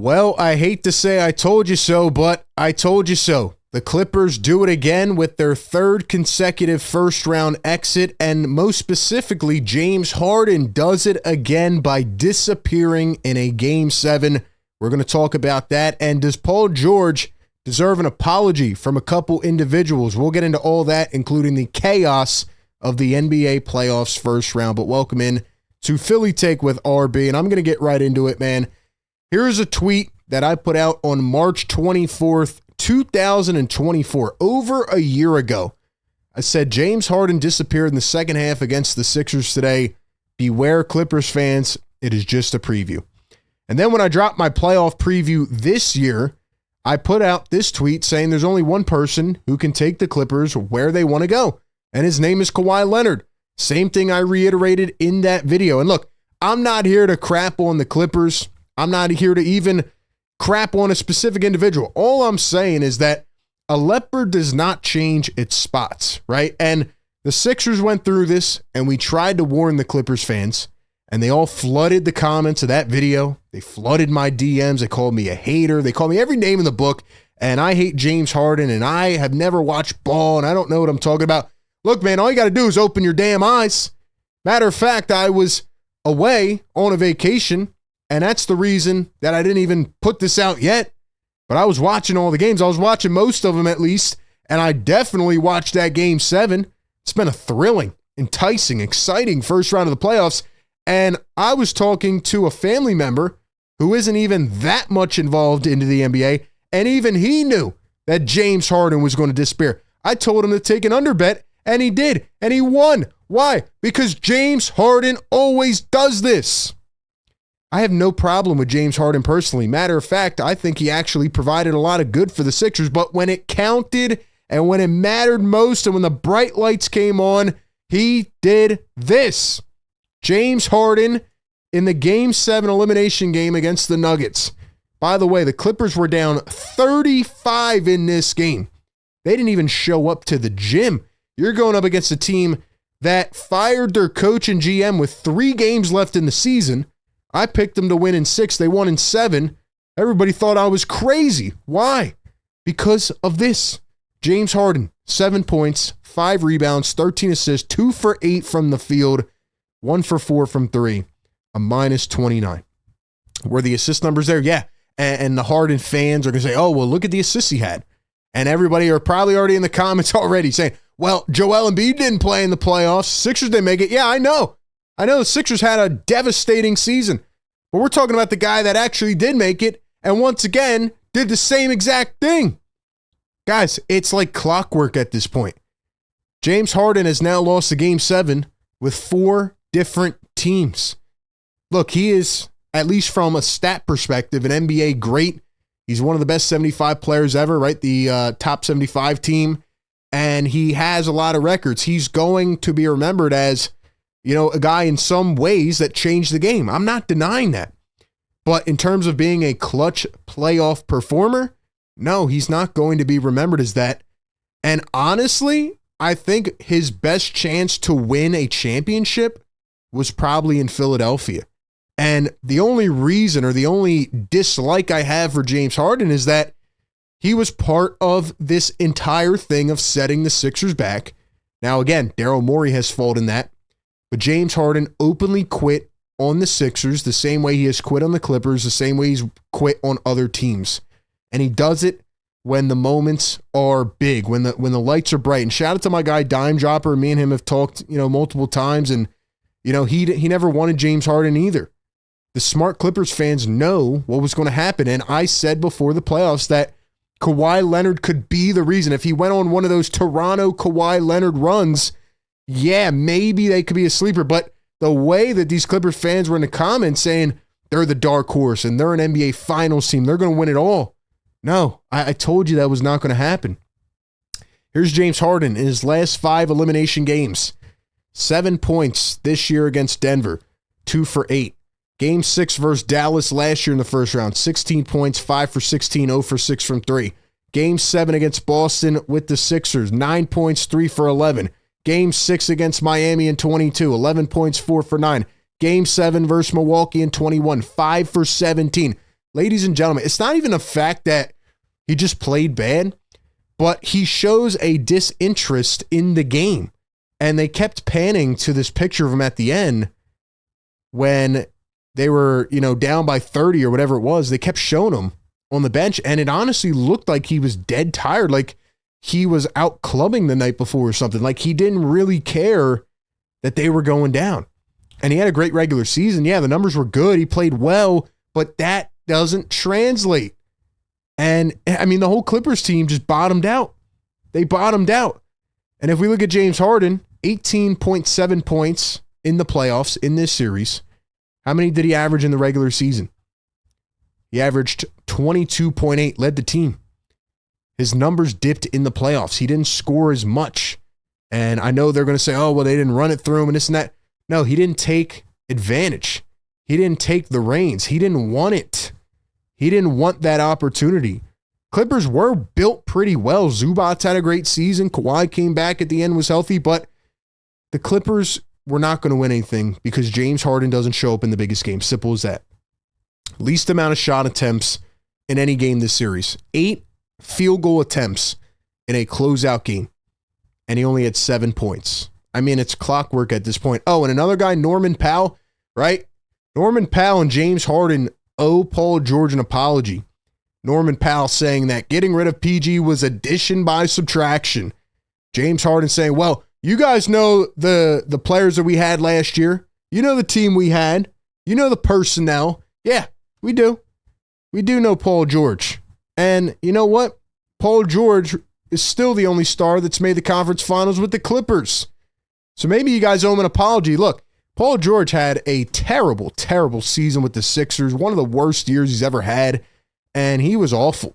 Well, I hate to say I told you so, but I told you so. The Clippers do it again with their third consecutive first-round exit, and most specifically, James Harden does it again by disappearing in a Game 7. We're going to talk about that, and does Paul George deserve an apology from a couple individuals? We'll get into all that, including the chaos of the NBA playoffs first round, but welcome in to Philly Take with RB, and I'm going to get right into it, man. Here's a tweet that I put out on March 24th, 2024, over a year ago. I said, James Harden disappeared in the second half against the Sixers today. Beware, Clippers fans. It is just a preview. And then when I dropped my playoff preview this year, I put out this tweet saying there's only one person who can take the Clippers where they want to go, and his name is Kawhi Leonard. Same thing I reiterated in that video. And look, I'm not here to crap on the Clippers. I'm not here to even crap on a specific individual. All I'm saying is that a leopard does not change its spots, right? And the Sixers went through this, and we tried to warn the Clippers fans, and they all flooded the comments of that video. They flooded my DMs. They called me a hater. They called me every name in the book, and I hate James Harden, and I have never watched ball, and I don't know what I'm talking about. Look, man, all you got to do is open your damn eyes. Matter of fact, I was away on a vacation, and that's the reason that I didn't even put this out yet. But I was watching all the games. I was watching most of them at least, and I definitely watched that Game 7. It's been a thrilling, enticing, exciting first round of the playoffs. And I was talking to a family member who isn't even that much involved into the NBA, and even he knew that James Harden was going to disappear. I told him to take an under bet, and he did, and he won. Why? Because James Harden always does this. I have no problem with James Harden personally. Matter of fact, I think he actually provided a lot of good for the Sixers, but when it counted and when it mattered most and when the bright lights came on, he did this. James Harden in the Game 7 elimination game against the Nuggets. By the way, the Clippers were down 35 in this game. They didn't even show up to the gym. You're going up against a team that fired their coach and GM with 3 games left in the season. I picked them to win in 6. They won in 7. Everybody thought I was crazy. Why? Because of this. James Harden, 7 points, 5 rebounds, 13 assists, 2 for 8 from the field, 1 for 4 from 3, a minus 29. Were the assist numbers there? Yeah. And the Harden fans are going to say, oh, well, look at the assists he had. And everybody are probably already in the comments already saying, well, Joel Embiid didn't play in the playoffs. Sixers didn't make it. Yeah, I know. I know the Sixers had a devastating season, but we're talking about the guy that actually did make it and once again did the same exact thing. Guys, it's like clockwork at this point. James Harden has now lost the Game 7 with 4 different teams. Look, he is, at least from a stat perspective, an NBA great. He's one of the best 75 players ever, right? The top 75 team. And he has a lot of records. He's going to be remembered as, you know, a guy in some ways that changed the game. I'm not denying that. But in terms of being a clutch playoff performer, no, he's not going to be remembered as that. And honestly, I think his best chance to win a championship was probably in Philadelphia. And the only reason or the only dislike I have for James Harden is that he was part of this entire thing of setting the Sixers back. Now, again, Daryl Morey has fault in that. But James Harden openly quit on the Sixers the same way he has quit on the Clippers, the same way he's quit on other teams. And he does it when the moments are big, when the lights are bright. And shout out to my guy Dime Dropper. Me and him have talked, multiple times, and he never wanted James Harden either. The smart Clippers fans know what was going to happen, and I said before the playoffs that Kawhi Leonard could be the reason. If he went on one of those Toronto Kawhi Leonard runs, yeah, maybe they could be a sleeper. But the way that these Clippers fans were in the comments saying they're the dark horse and they're an NBA Finals team, they're going to win it all. No, I told you that was not going to happen. Here's James Harden in his last 5 elimination games. 7 points this year against Denver, 2 for 8. Game 6 versus Dallas last year in the first round, 16 points, 5 for 16, 0 for 6 from 3. Game 7 against Boston with the Sixers, 9 points, 3 for 11. Game 6 against Miami in 22, 11 points, 4 for 9. Game 7 versus Milwaukee in 21, 5 for 17. ladies and gentlemen, it's not even a fact that he just played bad, but he shows a disinterest in the game. And they kept panning to this picture of him at the end when they were, down by 30 or whatever it was. They kept showing him on the bench, and it honestly looked like he was dead tired, like he was out clubbing the night before or something. Like he didn't really care that they were going down. And he had a great regular season. Yeah, the numbers were good. He played well, but that doesn't translate. And I mean, the whole Clippers team just bottomed out. They bottomed out. And if we look at James Harden, 18.7 points in the playoffs in this series. How many did he average in the regular season? He averaged 22.8, led the team. His numbers dipped in the playoffs. He didn't score as much. And I know they're going to say, oh, well, they didn't run it through him and this and that. No, he didn't take advantage. He didn't take the reins. He didn't want it. He didn't want that opportunity. Clippers were built pretty well. Zubats had a great season. Kawhi came back at the end, was healthy, but the Clippers were not going to win anything because James Harden doesn't show up in the biggest game. Simple as that. Least amount of shot attempts in any game this series. 8 field goal attempts in a closeout game. And he only had 7 points. I mean, it's clockwork at this point. Oh, and another guy, Norman Powell, right? Norman Powell and James Harden owe Paul George an apology. Norman Powell saying that getting rid of PG was addition by subtraction. James Harden saying, well, you guys know the players that we had last year. You know the team we had. You know the personnel. Yeah, we do. We do know Paul George. And you know what? Paul George is still the only star that's made the conference finals with the Clippers. So maybe you guys owe him an apology. Look, Paul George had a terrible, terrible season with the Sixers. One of the worst years he's ever had. And he was awful.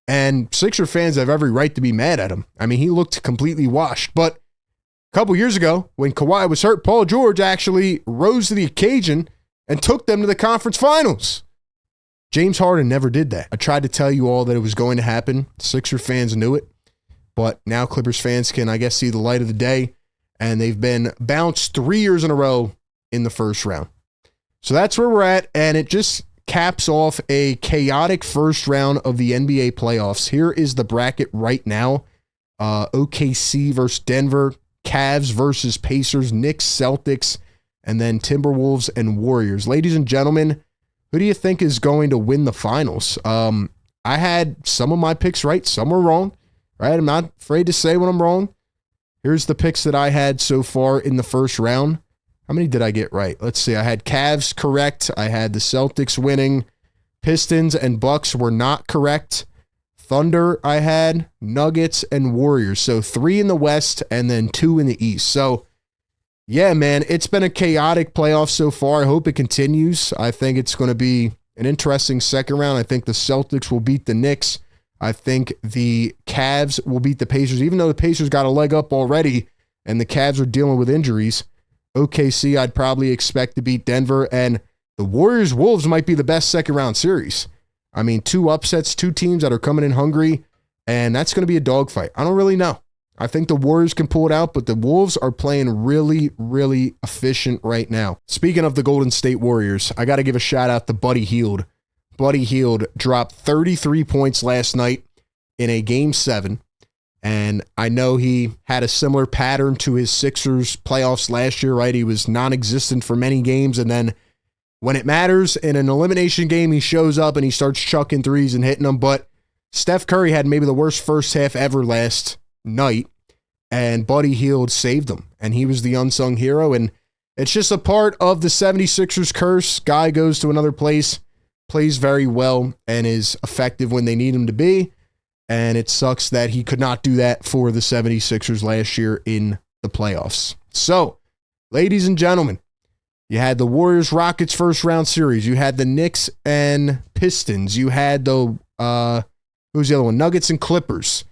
And Sixer fans have every right to be mad at him. I mean, he looked completely washed. But a couple years ago, when Kawhi was hurt, Paul George actually rose to the occasion and took them to the conference finals. James Harden never did that. I tried to tell you all that it was going to happen. Sixer fans knew it. But now Clippers fans can, I guess, see the light of the day. And they've been bounced 3 years in a row in the first round. So that's where we're at. And it just caps off a chaotic first round of the NBA playoffs. Here is the bracket right now. OKC versus Denver, Cavs versus Pacers, Knicks, Celtics, and then Timberwolves and Warriors. Ladies and gentlemen, who do you think is going to win the finals? I had some of my picks right. Some were wrong, right? I'm not afraid to say when I'm wrong. Here's the picks that I had so far in the first round. How many did I get right? Let's see. I had Cavs correct. I had the Celtics winning. Pistons and Bucks were not correct. Thunder I had. Nuggets and Warriors. So 3 in the West and then 2 in the East. So yeah, man, it's been a chaotic playoff so far. I hope it continues. I think it's going to be an interesting second round. I think the Celtics will beat the Knicks. I think the Cavs will beat the Pacers, even though the Pacers got a leg up already and the Cavs are dealing with injuries. OKC, I'd probably expect to beat Denver, and the Warriors-Wolves might be the best second round series. I mean, 2 upsets, 2 teams that are coming in hungry, and that's going to be a dogfight. I don't really know. I think the Warriors can pull it out, but the Wolves are playing really, really efficient right now. Speaking of the Golden State Warriors, I got to give a shout out to Buddy Hield. Buddy Hield dropped 33 points last night in a Game 7. And I know he had a similar pattern to his Sixers playoffs last year, right? He was non-existent for many games. And then when it matters in an elimination game, he shows up and he starts chucking threes and hitting them. But Steph Curry had maybe the worst first half ever last night. And Buddy Hield saved him. And he was the unsung hero. And it's just a part of the 76ers curse. Guy goes to another place, plays very well, and is effective when they need him to be. And it sucks that he could not do that for the 76ers last year in the playoffs. So, ladies and gentlemen, you had the Warriors-Rockets first round series. You had the Knicks and Pistons. You had the, who's the other one? Nuggets and Clippers.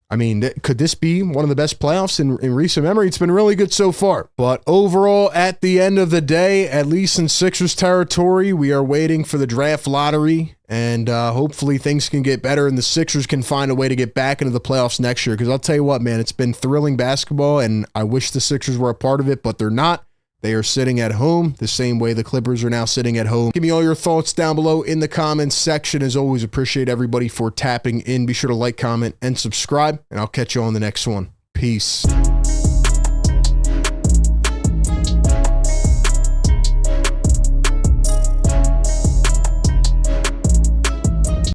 I mean, could this be one of the best playoffs in recent memory? It's been really good so far. But overall, at the end of the day, at least in Sixers territory, we are waiting for the draft lottery. And hopefully things can get better and the Sixers can find a way to get back into the playoffs next year. Because I'll tell you what, man, it's been thrilling basketball, and I wish the Sixers were a part of it, but they're not. They are sitting at home the same way the Clippers are now sitting at home. Give me all your thoughts down below in the comments section. As always, appreciate everybody for tapping in. Be sure to like, comment, and subscribe, and I'll catch you on the next one. Peace.